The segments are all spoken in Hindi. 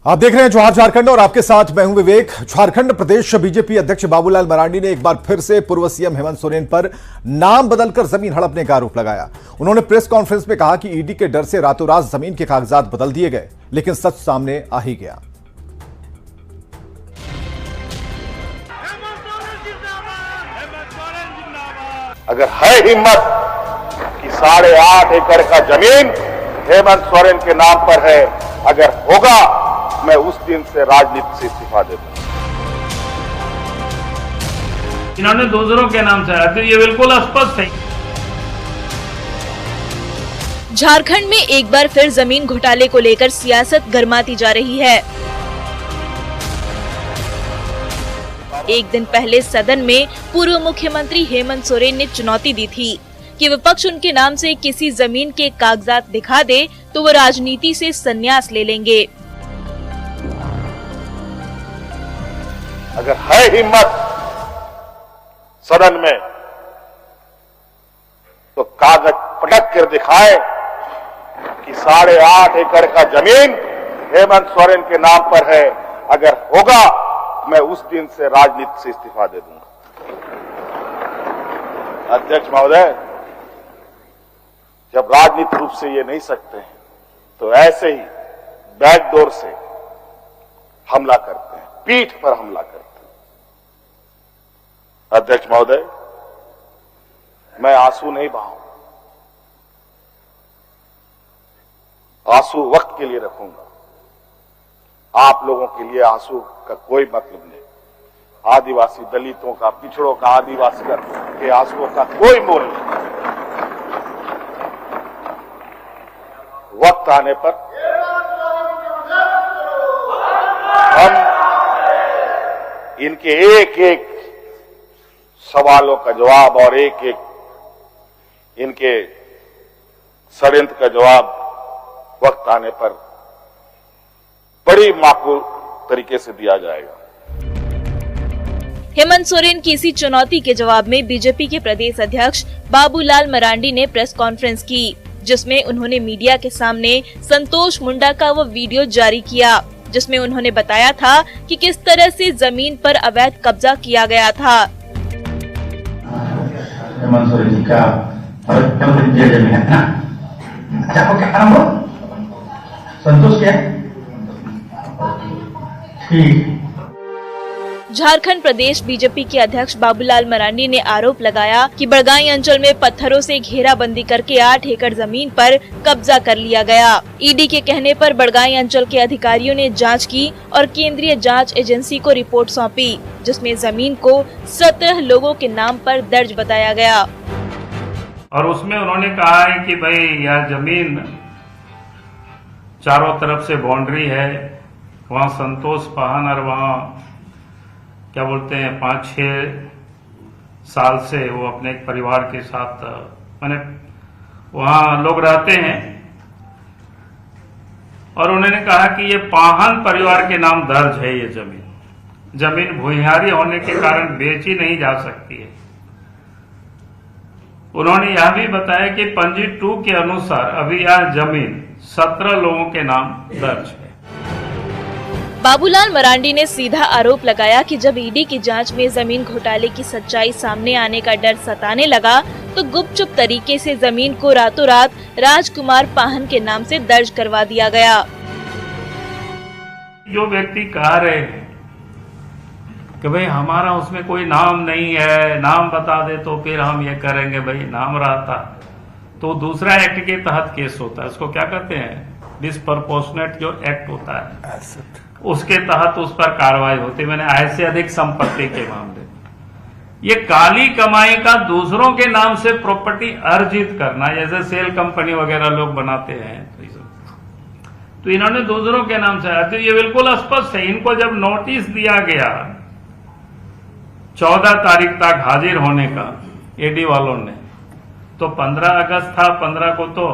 आप देख रहे हैं जवाहर झारखंड और आपके साथ मैं हूं विवेक। झारखंड प्रदेश बीजेपी अध्यक्ष बाबूलाल मरांडी ने एक बार फिर से पूर्व सीएम हेमंत सोरेन पर नाम बदलकर जमीन हड़पने का आरोप लगाया। उन्होंने प्रेस कॉन्फ्रेंस में कहा कि ईडी के डर से रातों रात जमीन के कागजात बदल दिए गए, लेकिन सच सामने आ ही गया। अगर है हिम्मत कि 8.5 एकड़ का जमीन हेमंत सोरेन के नाम पर है, अगर होगा मैं उस दिन से राजनीति से इस्तीफा दे दूंगा। इन्होंने दूसरों के नाम से तो ये बिल्कुल स्पष्ट है। झारखंड में एक बार फिर जमीन घोटाले को लेकर सियासत गरमाती जा रही है। एक दिन पहले सदन में पूर्व मुख्यमंत्री हेमंत सोरेन ने चुनौती दी थी कि विपक्ष उनके नाम से किसी जमीन के कागजात दिखा दे तो वो राजनीति से संन्यास ले लेंगे। अगर है हिम्मत सदन में तो कागज पटक कर दिखाए कि 8.5 एकड़ का जमीन हेमंत सोरेन के नाम पर है, अगर होगा मैं उस दिन से राजनीति से इस्तीफा दे दूंगा। अध्यक्ष महोदय, जब राजनीतिक रूप से ये नहीं सकते हैं तो ऐसे ही बैकडोर से हमला करते हैं, पीठ पर हमला करते हैं। अध्यक्ष महोदय, मैं आंसू नहीं बहाऊं, आंसू वक्त के लिए रखूंगा। आप लोगों के लिए आंसू का कोई मतलब नहीं। आदिवासी दलितों का, पिछड़ों का, आदिवासी के आंसुओं का कोई मोल नहीं। वक्त आने पर हम इनके एक एक सवालों का जवाब और एक एक इनके षड्यंत्र का जवाब वक्त आने पर बड़ी माकूल तरीके से दिया जाएगा। हेमंत सोरेन की इसी चुनौती के जवाब में बीजेपी के प्रदेश अध्यक्ष बाबूलाल मरांडी ने प्रेस कॉन्फ्रेंस की, जिसमें उन्होंने मीडिया के सामने संतोष मुंडा का वो वीडियो जारी किया जिसमें उन्होंने बताया था कि किस तरह से जमीन पर अवैध कब्जा किया गया था। हेमंत सोरेन जी का जमीन है ना, संतोष क्या ठीक। झारखंड प्रदेश बीजेपी के अध्यक्ष बाबूलाल मरांडी ने आरोप लगाया कि बड़गाई अंचल में पत्थरों से घेराबंदी करके 8 एकड़ जमीन पर कब्जा कर लिया गया। ईडी के कहने पर बड़गाई अंचल के अधिकारियों ने जांच की और केंद्रीय जांच एजेंसी को रिपोर्ट सौंपी, जिसमें जमीन को 17 लोगों के नाम पर दर्ज बताया गया। और उसमें उन्होंने कहा है कि भाई यह जमीन चारों तरफ से बाउंड्री है, वहाँ संतोष पाहन और वहाँ क्या बोलते हैं 5-6 साल से वो अपने एक परिवार के साथ माने वहाँ लोग रहते हैं। और उन्होंने कहा कि ये पाहन परिवार के नाम दर्ज है। ये जमीन भूमिहारी होने के कारण बेची नहीं जा सकती है। उन्होंने यह भी बताया कि पंजी 2 के अनुसार अभी यह जमीन 17 लोगों के नाम दर्ज है। बाबूलाल मरांडी ने सीधा आरोप लगाया कि जब ईडी की जांच में जमीन घोटाले की सच्चाई सामने आने का डर सताने लगा तो गुपचुप तरीके से जमीन को रातों रात राजकुमार पाहन के नाम से दर्ज करवा दिया गया। जो व्यक्ति कह रहे हैं कि भाई हमारा उसमें कोई नाम नहीं है, नाम बता दे तो फिर हम ये करेंगे, भाई नाम रहता तो दूसरा एक्ट के तहत केस होता है। उसको क्या कहते हैं, डिसप्रपोर्शनेट जो एक्ट होता है, उसके तहत उस पर कार्रवाई होती है। मैंने आय से अधिक संपत्ति के मामले, ये काली कमाई का दूसरों के नाम से प्रॉपर्टी अर्जित करना, जैसे सेल कंपनी वगैरह लोग बनाते हैं, तो इन्होंने दूसरों के नाम से, तो ये बिल्कुल स्पष्ट है। इनको जब नोटिस दिया गया 14 तारीख तक हाजिर होने का ईडी वालों ने, तो 15 अगस्त था 15 को तो,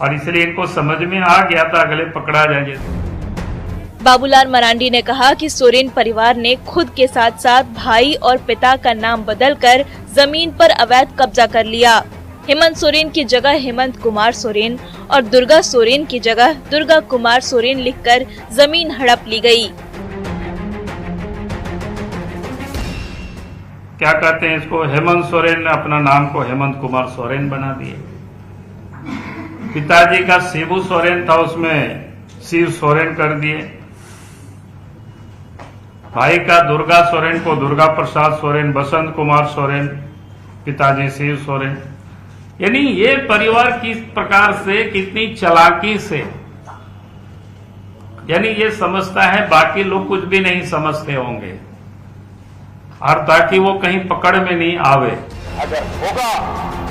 और इसलिए इनको समझ में आ गया था अगले पकड़ा जाएंगे। बाबूलाल मरांडी ने कहा कि सोरेन परिवार ने खुद के साथ साथ भाई और पिता का नाम बदलकर जमीन पर अवैध कब्जा कर लिया। हेमंत सोरेन की जगह हेमंत कुमार सोरेन और दुर्गा सोरेन की जगह दुर्गा कुमार सोरेन लिखकर जमीन हड़प ली गई। क्या कहते हैं इसको, हेमंत सोरेन ने अपना नाम को हेमंत कुमार सोरेन बना दिए। पिताजी का शिबू सोरेन था, उसमें शिव सोरेन कर दिए। भाई का दुर्गा सोरेन को दुर्गा प्रसाद सोरेन, बसंत कुमार सोरेन, पिताजी शिव सोरेन। यानी ये परिवार किस प्रकार से, कितनी चालाकी से, यानी ये समझता है, बाकी लोग कुछ भी नहीं समझते होंगे, और ताकि वो कहीं पकड़ में नहीं आवे। अगर होगा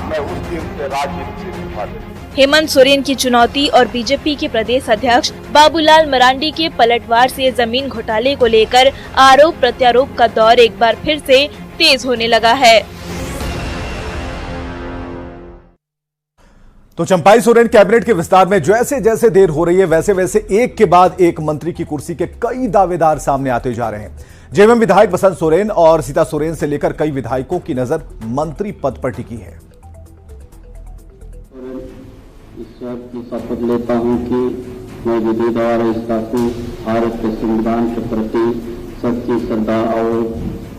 मैं उस दिन से राजनीति से दिखा दूंगा। हेमंत सोरेन की चुनौती और बीजेपी के प्रदेश अध्यक्ष बाबूलाल मरांडी के पलटवार से जमीन घोटाले को लेकर आरोप प्रत्यारोप का दौर एक बार फिर से तेज होने लगा है। तो चंपाई सोरेन कैबिनेट के विस्तार में जैसे जैसे देर हो रही है, वैसे वैसे एक के बाद एक मंत्री की कुर्सी के कई दावेदार सामने आते जा रहे हैं। जेएमएम विधायक बसंत सोरेन और सीता सोरेन से लेकर कई विधायकों की नजर मंत्री पद पर टिकी है। ईश्वर की शपथ लेता हूं कि मैं विधि द्वारा इस भारत के संविधान के प्रति सच्ची श्रद्धा और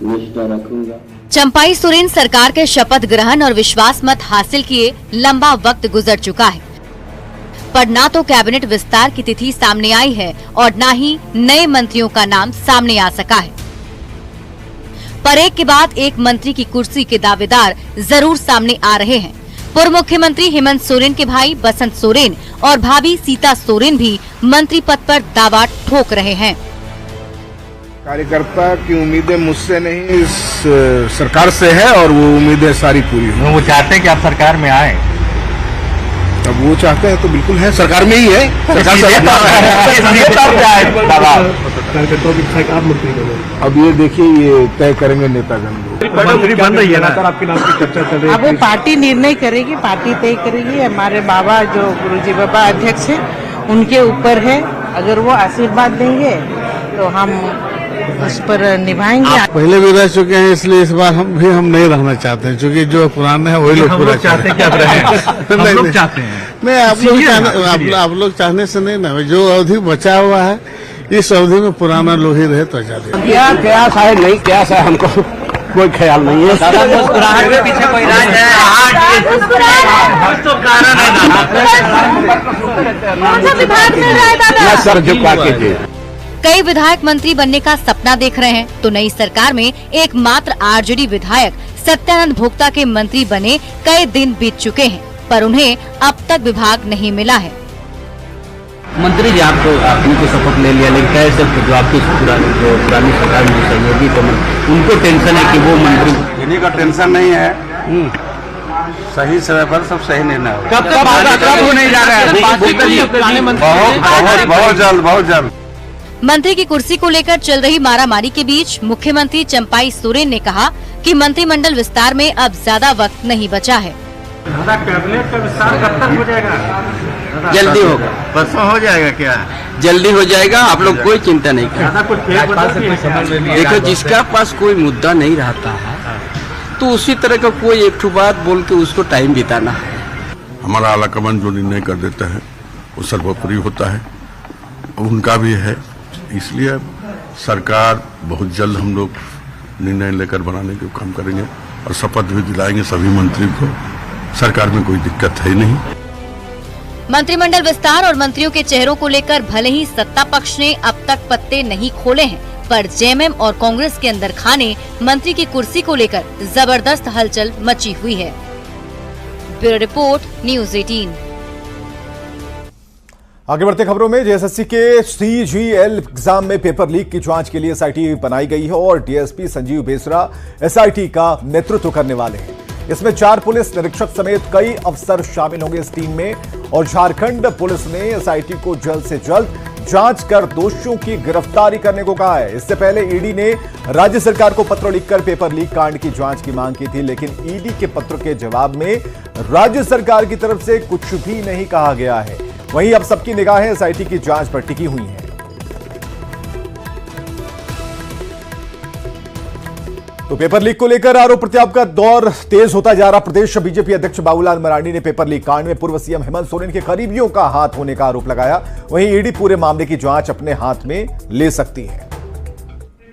निष्ठा रखूंगा। चंपाई सोरेन सरकार के शपथ ग्रहण और विश्वास मत हासिल किए लंबा वक्त गुजर चुका है, पर ना तो कैबिनेट विस्तार की तिथि सामने आई है और न ही नए मंत्रियों का नाम सामने आ सका है। पर एक के बाद एक मंत्री की कुर्सी के दावेदार जरूर सामने आ रहे हैं। पूर्व मुख्यमंत्री हेमंत सोरेन के भाई बसंत सोरेन और भाभी सीता सोरेन भी मंत्री पद पर दावा ठोक रहे हैं। कार्यकर्ता की उम्मीदें मुझसे नहीं, इस सरकार से है और वो उम्मीदें सारी पूरी हुई। वो चाहते हैं कि आप सरकार में आए। अब वो चाहते हैं तो बिल्कुल है, सरकार में ही है। अब ये देखिए, ये तय करेंगे नेतागण। मंत्री बन रही है ना, आपके नाम की चर्चा चल रही है। अब वो पार्टी निर्णय करेगी, पार्टी तय करेगी। हमारे बाबा जो गुरुजी बाबा अध्यक्ष है, उनके ऊपर है। अगर वो आशीर्वाद देंगे तो हम उस पर निभाएंगे। पहले भी रह चुके हैं, इसलिए इस बार हम नहीं रहना चाहते हैं, क्योंकि जो पुराने हैं वही लोग पूरा चाहते हैं। नहीं, आप लोग चाहने से नहीं ना, जो अवधि बचा हुआ है इस अवधि में पुराना लोग ही रहे तो आजादी। क्या शायद नहीं, क्या शायद हमको कोई ख्याल नहीं है। मुस्कुराहट के पीछे कोई राज है। सर झुका कीजिए। कई विधायक मंत्री बनने का सपना देख रहे हैं, तो नई सरकार में एकमात्र आरजेडी विधायक सत्यानंद भोक्ता के मंत्री बने कई दिन बीत चुके हैं, पर उन्हें अब तक विभाग नहीं मिला है। मंत्री जी आपको आपने तो शपथ ले लिया, लेकिन कैसे जो आपकी पुरानी सरकार में सहयोगी तो उनको टेंशन है कि वो मंत्री। इन्हीं का टेंशन नहीं है, सही समय पर सब सही निर्णय होगा। कब होने जा रहा है? बहुत जल्द। मंत्री की कुर्सी को लेकर चल रही मारामारी के बीच मुख्यमंत्री चंपाई सोरेन ने कहा कि मंत्रिमंडल विस्तार में अब ज्यादा वक्त नहीं बचा है। कैबिनेट का विस्तार कब तक हो जाएगा? जल्दी होगा, परसों हो जाएगा। क्या जल्दी हो जाएगा, आप लोग कोई चिंता नहीं करें। देखो, जिसका पास कोई मुद्दा नहीं रहता है तो उसी तरह का कोई एक बात बोल के उसको टाइम बिताना है। हमारा आलाकमान जो निर्णय कर देता है वो सर्वोपरि होता है, उनका भी है। इसलिए सरकार बहुत जल्द हम लोग निर्णय लेकर बनाने के काम करेंगे और शपथ भी दिलाएंगे सभी मंत्री को। सरकार में कोई दिक्कत है नहीं। मंत्रिमंडल विस्तार और मंत्रियों के चेहरों को लेकर भले ही सत्ता पक्ष ने अब तक पत्ते नहीं खोले हैं, पर जेएमएम और कांग्रेस के अंदर खाने मंत्री की कुर्सी को लेकर जबरदस्त हलचल मची हुई है। Bureau report, news 18। आगे बढ़ते खबरों में, जेएसएससी के सीजीएल एग्जाम में पेपर लीक की जांच के लिए एसआईटी बनाई गई है और डीएसपी संजीव बेसरा एसआईटी का नेतृत्व करने वाले हैं। इसमें 4 पुलिस निरीक्षक समेत कई अफसर शामिल होंगे इस टीम में, और झारखंड पुलिस ने एसआईटी को जल्द से जल्द जांच कर दोषियों की गिरफ्तारी करने को कहा है। इससे पहले ईडी ने राज्य सरकार को पत्र लिखकर पेपर लीक कांड की जांच की मांग की थी, लेकिन ईडी के पत्र के जवाब में राज्य सरकार की तरफ से कुछ भी नहीं कहा गया है। वहीं अब सबकी निगाहें एसआईटी की जांच पर टिकी हुई हैं। तो पेपर लीक को लेकर आरोप प्रत्यारोप का दौर तेज होता जा रहा। प्रदेश बीजेपी अध्यक्ष बाबूलाल मरांडी ने पेपर लीक कांड में पूर्व सीएम हेमंत सोरेन के करीबियों का हाथ होने का आरोप लगाया। वहीं ईडी पूरे मामले की जांच अपने हाथ में ले सकती है।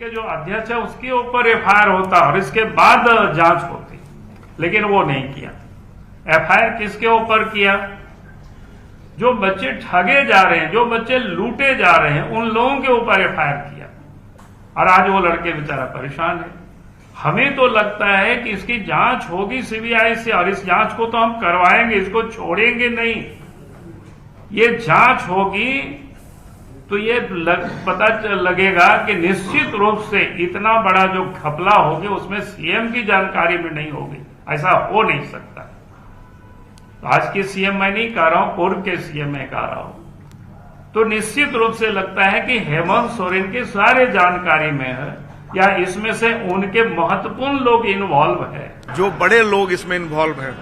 जो अध्यक्ष है उसके ऊपर एफआईआर होता और इसके बाद जांच होती, लेकिन वो नहीं किया। एफआईआर किसके ऊपर किया? जो बच्चे ठगे जा रहे हैं, जो बच्चे लूटे जा रहे हैं, उन लोगों के ऊपर एफआईआर किया। और आज वो लड़के बेचारा परेशान है। हमें तो लगता है कि इसकी जांच होगी सीबीआई से, और इस जांच को तो हम करवाएंगे, इसको छोड़ेंगे नहीं। ये जांच होगी तो ये पता लगेगा कि निश्चित रूप से इतना बड़ा जो घपला होगी उसमें सीएम की जानकारी भी नहीं होगी। ऐसा हो नहीं सकता। तो आज के सीएम मैं नहीं कह रहा हूं, पूर्व के सीएम मैं कह रहा हूं। तो निश्चित रूप से लगता है कि हेमंत सोरेन के सारे जानकारी में है, या इसमें से उनके महत्वपूर्ण लोग इन्वॉल्व है। जो बड़े लोग इसमें इन्वॉल्व हैं,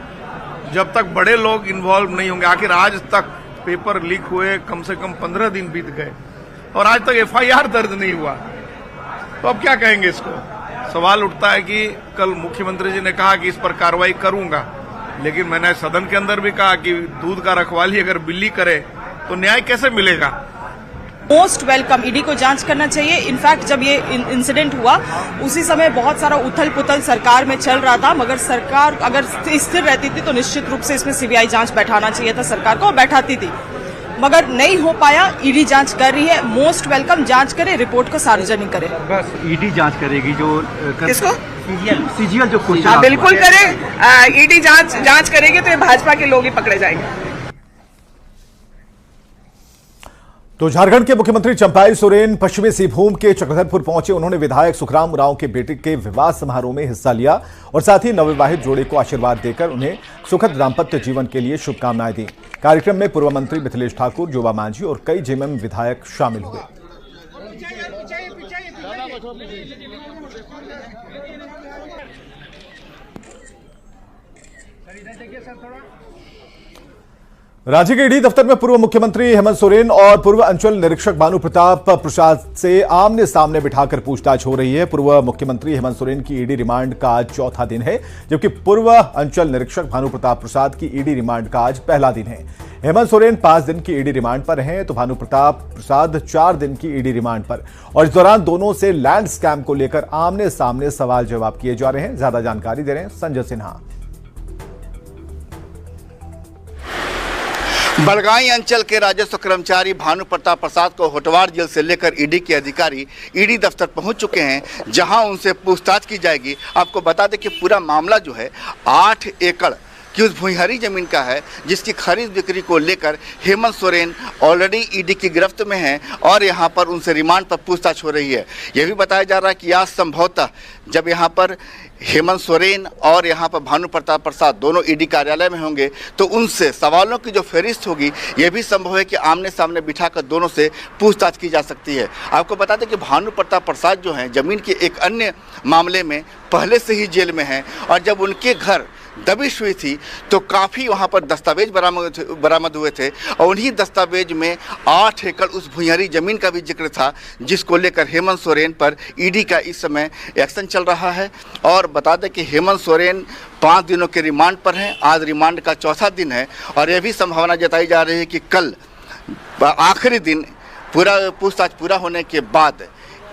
जब तक बड़े लोग इन्वॉल्व नहीं होंगे, आखिर आज तक पेपर लीक हुए कम से कम 15 दिन बीत गए और आज तक एफआईआर दर्ज नहीं हुआ, तो अब क्या कहेंगे इसको? सवाल उठता है कि कल मुख्यमंत्री जी ने कहा कि इस पर कार्रवाई करूंगा, लेकिन मैंने सदन के अंदर भी कहा कि दूध का रखवाली अगर बिल्ली करे तो न्याय कैसे मिलेगा? मोस्ट वेलकम, ईडी को जांच करना चाहिए। इनफैक्ट जब ये इंसिडेंट हुआ उसी समय बहुत सारा उथल पुथल सरकार में चल रहा था, मगर सरकार अगर स्थिर रहती थी तो निश्चित रूप से इसमें सीबीआई जांच बैठाना चाहिए था सरकार को, और बैठाती थी, मगर नहीं हो पाया। ईडी जांच कर रही है, मोस्ट वेलकम, जांच करे, रिपोर्ट को सार्वजनिक करे। बस ईडी जांच करेगी जो किसको? सीजीएल जो कुछ बिल्कुल करे। ईडी जांच करेगी तो ये भाजपा के लोग ही पकड़े जाएंगे। तो झारखंड के मुख्यमंत्री चंपाई सोरेन पश्चिमी सिंहभूम के चक्रधरपुर पहुंचे। उन्होंने विधायक सुखराम उरांव के बेटे के विवाह समारोह में हिस्सा लिया और साथ ही नवविवाहित जोड़े को आशीर्वाद देकर उन्हें सुखद दाम्पत्य जीवन के लिए शुभकामनाएं दी। कार्यक्रम में पूर्व मंत्री मिथिलेश ठाकुर, जोबा मांझी और कई जेएमएम विधायक शामिल हुए। राज्य के ईडी दफ्तर में पूर्व मुख्यमंत्री हेमंत सोरेन और पूर्व अंचल निरीक्षक भानु प्रताप प्रसाद से आमने सामने बिठाकर पूछताछ हो रही है। पूर्व मुख्यमंत्री हेमंत सोरेन की ईडी रिमांड का आज चौथा दिन है, जबकि पूर्व अंचल निरीक्षक भानु प्रताप प्रसाद की ईडी रिमांड का आज पहला दिन है। हेमंत सोरेन 5 दिन की ईडी रिमांड पर हैं, तो भानु प्रताप प्रसाद 4 दिन की ईडी रिमांड पर। और इस दौरान दोनों से लैंड स्कैम को लेकर आमने सामने सवाल जवाब किए जा रहे हैं। ज्यादा जानकारी दे रहे हैं संजय सिन्हा। बड़गाई अंचल के राजस्व कर्मचारी भानु प्रताप प्रसाद को होटवार जेल से लेकर ईडी के अधिकारी ईडी दफ्तर पहुंच चुके हैं, जहां उनसे पूछताछ की जाएगी। आपको बता दें कि पूरा मामला जो है 8 एकड़ की उस भुइंहरी जमीन का है, जिसकी खरीद बिक्री को लेकर हेमंत सोरेन ऑलरेडी ईडी की गिरफ्त में हैं और यहां पर उनसे रिमांड पर पूछताछ हो रही है। यह भी बताया जा रहा है कि आज संभवतः जब यहां पर हेमंत सोरेन और यहां पर भानु प्रताप प्रसाद दोनों ईडी कार्यालय में होंगे तो उनसे सवालों की जो फहरिस्त होगी, यह भी संभव है कि आमने सामने बिठाकर दोनों से पूछताछ की जा सकती है। आपको बता दें कि भानु प्रताप प्रसाद जो हैं जमीन के एक अन्य मामले में पहले से ही जेल में हैं, और जब उनके घर दबिश हुई थी तो काफ़ी वहाँ पर दस्तावेज बरामद हुए थे, और उन्हीं दस्तावेज में 8 एकड़ उस भुइंहरी जमीन का भी जिक्र था, जिसको लेकर हेमंत सोरेन पर ईडी का इस समय एक्शन चल रहा है। और बता दें कि हेमंत सोरेन 5 दिनों के रिमांड पर हैं। आज रिमांड का चौथा दिन है, और यह भी संभावना जताई जा रही है कि कल आखिरी दिन पूरा पूछताछ पूरा होने के बाद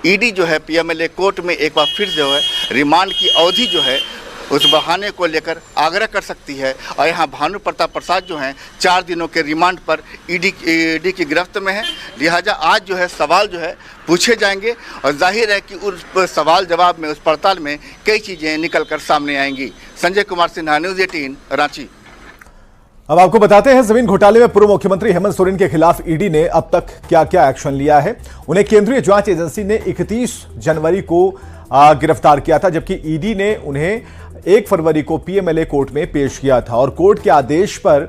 ईडी जो है पीएमएलए कोर्ट में एक बार फिर जो है रिमांड की अवधि जो है उस बढ़ाने को लेकर आग्रह कर सकती है। और यहाँ भानु प्रताप प्रसाद जो हैं 4 दिनों के रिमांड पर ईडी की गिरफ्त में है, लिहाजा आज जो है सवाल जो है पूछे जाएंगे, और जाहिर है कि उस सवाल जवाब में, उस पड़ताल में कई चीज़ें निकल कर सामने आएंगी। संजय कुमार सिन्हा, न्यूज़ 18, रांची। अब आपको बताते हैं जमीन घोटाले में पूर्व मुख्यमंत्री हेमंत सोरेन के खिलाफ ईडी ने अब तक क्या क्या एक्शन लिया है। उन्हें केंद्रीय जांच एजेंसी ने 31 जनवरी को गिरफ्तार किया था, जबकि ईडी ने उन्हें 1 फरवरी को पीएमएलए कोर्ट में पेश किया था, और कोर्ट के आदेश पर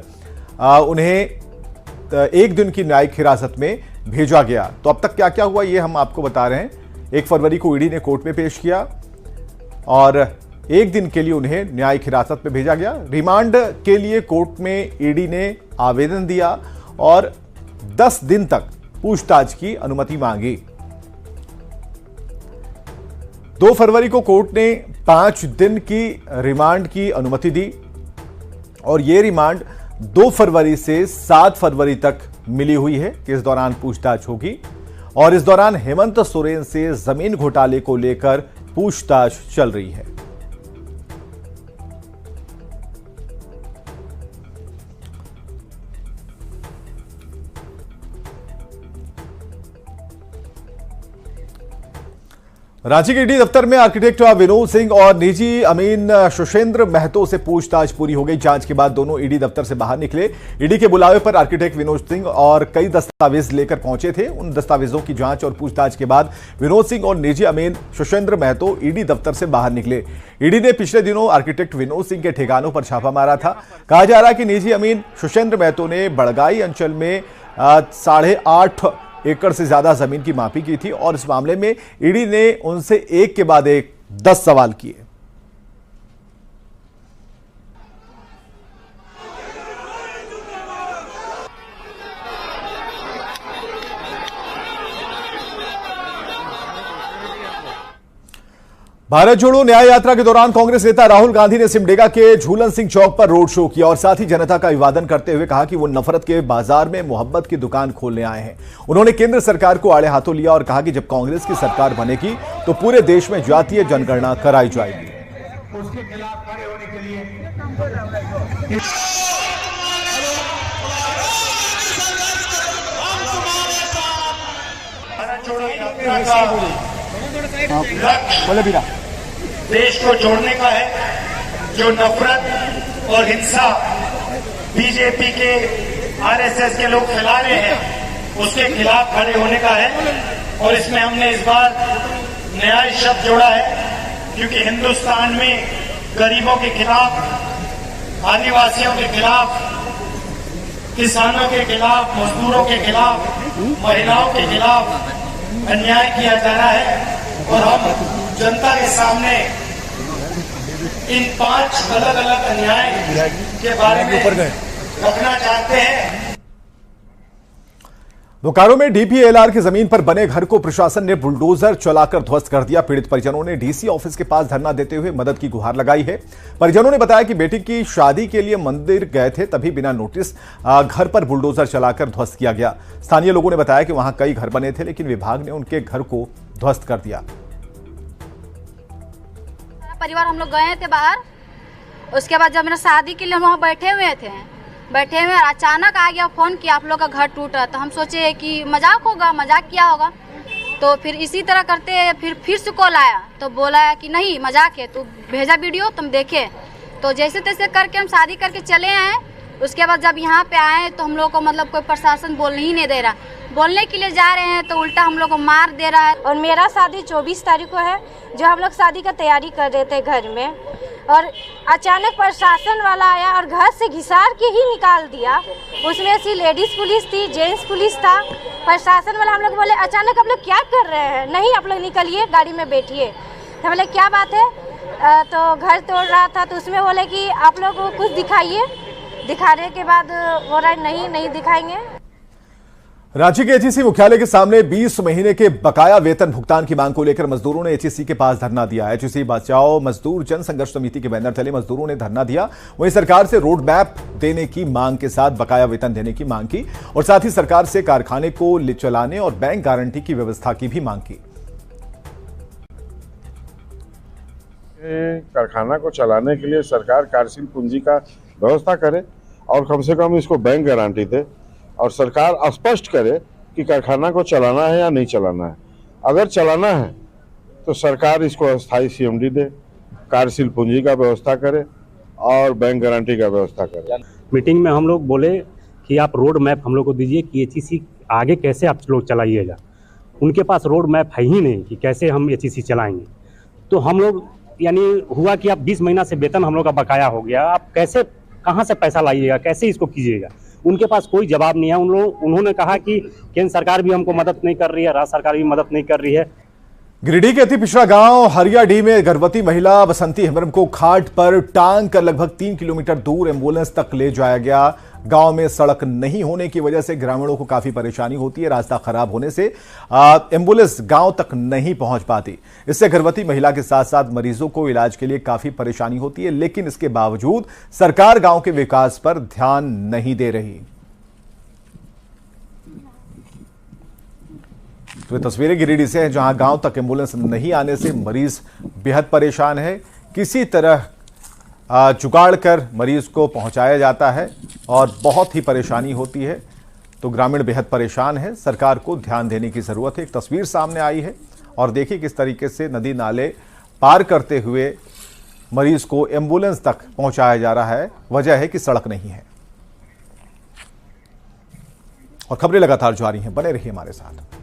उन्हें 1 दिन की न्यायिक हिरासत में भेजा गया। तो अब तक क्या क्या हुआ ये हम आपको बता रहे हैं। 1 फरवरी को ईडी ने कोर्ट में पेश किया और 1 दिन के लिए उन्हें न्यायिक हिरासत में भेजा गया। रिमांड के लिए कोर्ट में ईडी ने आवेदन दिया और 10 दिन तक पूछताछ की अनुमति मांगी। 2 फरवरी को कोर्ट ने 5 दिन की रिमांड की अनुमति दी और ये रिमांड 2 फरवरी से 7 फरवरी तक मिली हुई है कि इस दौरान पूछताछ होगी और इस दौरान हेमंत सोरेन से जमीन घोटाले को लेकर पूछताछ चल रही है। रांची के ईडी दफ्तर में आर्किटेक्ट विनोद सिंह और निजी अमीन सुशेंद्र महतो से पूछताछ पूरी हो गई। जांच के बाद दोनों ईडी दफ्तर से बाहर निकले। ईडी के बुलावे पर आर्किटेक्ट विनोद सिंह और कई दस्तावेज लेकर पहुंचे थे। उन दस्तावेजों की जांच और पूछताछ के बाद विनोद सिंह और निजी अमीन सुशेंद्र महतो ईडी दफ्तर से बाहर निकले। ईडी ने पिछले दिनों आर्किटेक्ट विनोद सिंह के ठिकानों पर छापा मारा था। कहा जा रहा है कि निजी अमीन सुशेंद्र महतो ने बड़गाई अंचल में 8.5 एकड़ से ज्यादा जमीन की मापी की थी और इस मामले में ईडी ने उनसे एक के बाद एक 10 सवाल किए। भारत जोड़ो न्याय यात्रा के दौरान कांग्रेस नेता राहुल गांधी ने सिमडेगा के झूलन सिंह चौक पर रोड शो किया और साथ ही जनता का अभिवादन करते हुए कहा कि वो नफरत के बाजार में मोहब्बत की दुकान खोलने आए हैं। उन्होंने केंद्र सरकार को आड़े हाथों लिया और कहा कि जब कांग्रेस की सरकार बनेगी तो पूरे देश में जातीय जनगणना कराई जाएगी। उसके खिलाफ खड़े होने के लिए भारत जोड़ो यात्रा का देश को जोड़ने का है। जो नफरत और हिंसा बीजेपी के आरएसएस के लोग फैला रहे हैं उसके खिलाफ खड़े होने का है और इसमें हमने इस बार न्याय शब्द जोड़ा है क्योंकि हिंदुस्तान में गरीबों के खिलाफ, आदिवासियों के खिलाफ, किसानों के खिलाफ, मजदूरों के खिलाफ, महिलाओं के खिलाफ अन्याय किया जा रहा है और हम जनता के सामने इन 5 अलग अलग अन्याय के बारे में रखना चाहते हैं। बोकारो में डीपीएलआर की जमीन पर बने घर को प्रशासन ने बुलडोजर चलाकर ध्वस्त कर दिया। पीड़ित परिजनों ने डीसी ऑफिस के पास धरना देते हुए मदद की गुहार लगाई है। परिजनों ने बताया कि बेटी की शादी के लिए मंदिर गए थे, तभी बिना नोटिस घर पर बुलडोजर चलाकर ध्वस्त किया गया। स्थानीय लोगों ने बताया कि वहां कई घर बने थे, लेकिन विभाग ने उनके घर को ध्वस्त कर दिया। परिवार हम लोग गए थे बाहर, उसके बाद जब मेरा शादी के लिए हम वहाँ बैठे हुए और अचानक आ गया फोन कि आप लोग का घर टूट रहा। तो हम सोचे कि मजाक होगा, मजाक किया होगा। तो फिर इसी तरह करते फिर से कॉल आया तो बोला कि नहीं मजाक है, तो भेजा वीडियो तुम देखे। तो जैसे तैसे करके हम शादी करके चले आए। उसके बाद जब यहाँ पे आए तो हम लोग को मतलब कोई प्रशासन बोलने ही नहीं दे रहा। बोलने के लिए जा रहे हैं तो उल्टा हम लोग को मार दे रहा है। और मेरा शादी 24 तारीख को है, जो हम लोग शादी का तैयारी कर रहे थे घर में, और अचानक प्रशासन वाला आया और घर से घिसार के ही निकाल दिया। उसमें से लेडीज पुलिस थी, जेंट्स पुलिस था। प्रशासन वाला हम लोग बोले अचानक आप लोग क्या कर रहे हैं, नहीं आप लोग निकलिए, गाड़ी में बैठिए। तो बोले क्या बात है, तो घर तोड़ रहा था। तो उसमें बोले कि आप लोग कुछ दिखाइए। दिखाने के बाद बोल रहा है नहीं दिखाएंगे। रांची के एचईसी मुख्यालय के सामने 20 महीने के बकाया वेतन भुगतान की मांग को लेकर मजदूरों ने एचईसी के पास धरना दिया। एचईसी बचाओ मजदूर जन संघर्ष समिति के बैनर तले मजदूरों ने धरना दिया। वहीं सरकार से रोड मैप देने की मांग के साथ बकाया वेतन देने की मांग की और साथ ही सरकार से कारखाने को चलाने और बैंक गारंटी की व्यवस्था की भी मांग की। कारखाना को चलाने के लिए सरकार कार्यशील पूंजी का व्यवस्था करे और कम से कम इसको बैंक गारंटी दे और सरकार स्पष्ट करे कि कारखाना को चलाना है या नहीं चलाना है। अगर चलाना है तो सरकार इसको स्थायी सीएमडी दे, कार्यशील पूंजी का व्यवस्था करे और बैंक गारंटी का व्यवस्था करे। मीटिंग में हम लोग बोले कि आप रोड मैप हम लोग को दीजिए कि एचईसी आगे कैसे आप लोग चलाइएगा। उनके पास रोड मैप है ही नहीं कि कैसे हम एचईसी चलाएंगे। तो हम लोग यानी हुआ कि आप 20 महीना से वेतन हम लोग का बकाया हो गया, आप कैसे कहाँ से पैसा लाइएगा, कैसे इसको कीजिएगा। उनके पास कोई जवाब नहीं है। उन्होंने कहा कि केंद्र सरकार भी हमको मदद नहीं कर रही है, राज्य सरकार भी मदद नहीं कर रही है। गिरिडीह के अति पिछड़ा गांव हरियाडीह में गर्भवती महिला बसंती हेम्ब्रम को खाट पर टांग कर लगभग 3 किलोमीटर दूर एम्बुलेंस तक ले जाया गया। गांव में सड़क नहीं होने की वजह से ग्रामीणों को काफी परेशानी होती है। रास्ता खराब होने से एम्बुलेंस गांव तक नहीं पहुंच पाती। इससे गर्भवती महिला के साथ साथ मरीजों को इलाज के लिए काफी परेशानी होती है, लेकिन इसके बावजूद सरकार गांव के विकास पर ध्यान नहीं दे रही। तो तस्वीरें गिरिडीह से हैं, जहां गांव तक एम्बुलेंस नहीं आने से मरीज बेहद परेशान है। किसी तरह जुगाड़ कर मरीज को पहुंचाया जाता है और बहुत ही परेशानी होती है। तो ग्रामीण बेहद परेशान है। सरकार को ध्यान देने की जरूरत है। एक तस्वीर सामने आई है और देखिए किस तरीके से नदी नाले पार करते हुए मरीज को एम्बुलेंस तक पहुंचाया जा रहा है। वजह है कि सड़क नहीं है। और खबरें लगातार जारी हैं, बने रहिए हमारे साथ।